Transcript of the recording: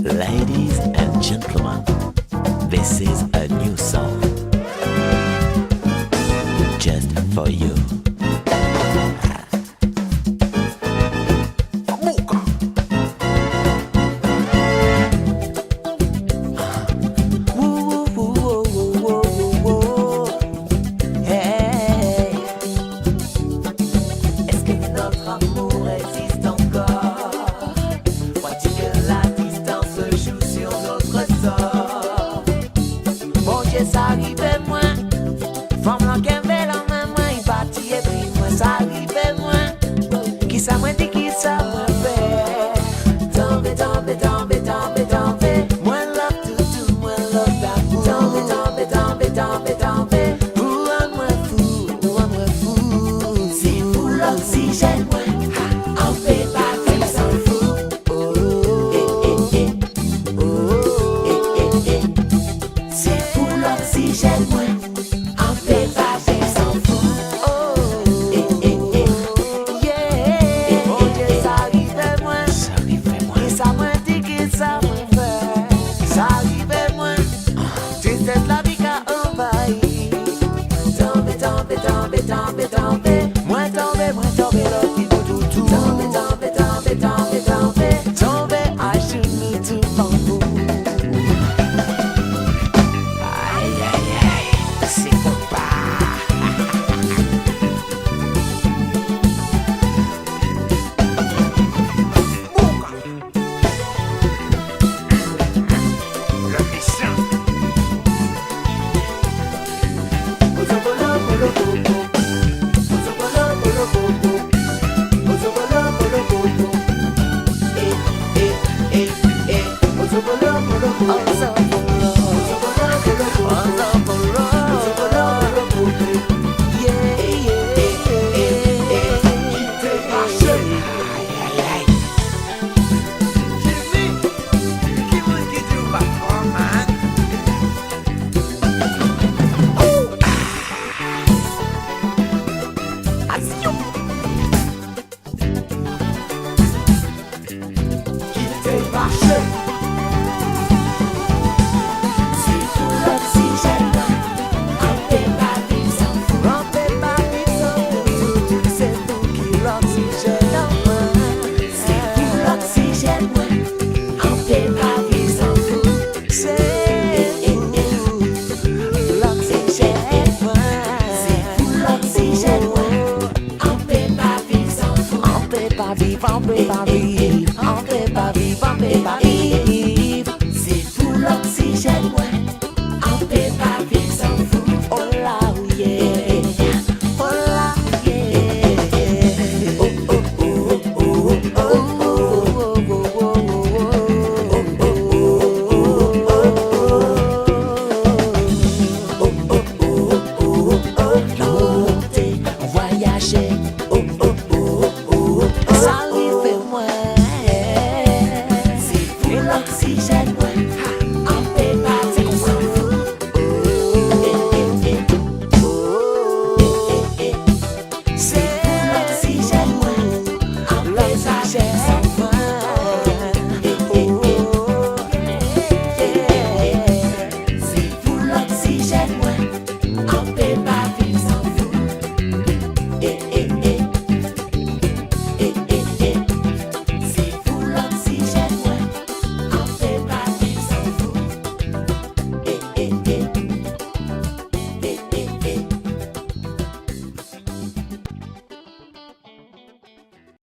Ladies and gentlemen, this is a new song just for you. Est-ce que notre amour existe encore? Crois-tu que la distance joue sur notre sort? Bon Dieu, ça arrivait moi. Femme là qu'un bel en main, moi, il partit et puis moi, ça arrivait moi. Qui ça m'a dit, qui ça m'a fait? Tomber, tomber, tomber, tomber, tomber. Moi, love to do, moi, love d'amour. Tomber, tomber, tomber, tomber, tomber. Pour rendre-moi fou. C'est fou l'oxygène, moi. On fait pas vivre sans fou. C'est fou l'oxygène, moi. On fait pas vivre sans fou. Yeah. Oh Dieu, ça arrivait moi. Ça arrivait moi. Et ça m'a dit que ça m'a fait. Ça arrivait moi. Tristesse la vie qu'a envahi. Tomber, tomber, tomber, tomber, tomber. Moi tomber, l'autre qui tout, tout. Tomber, tomber, tomber, tomber, tomber. Tomber à genoux tout bambou. Aïe aïe aïe, c'est papa. Le méchant. On peut pas vivre, on peut pas vivre, on peut pas vivre, on peut pas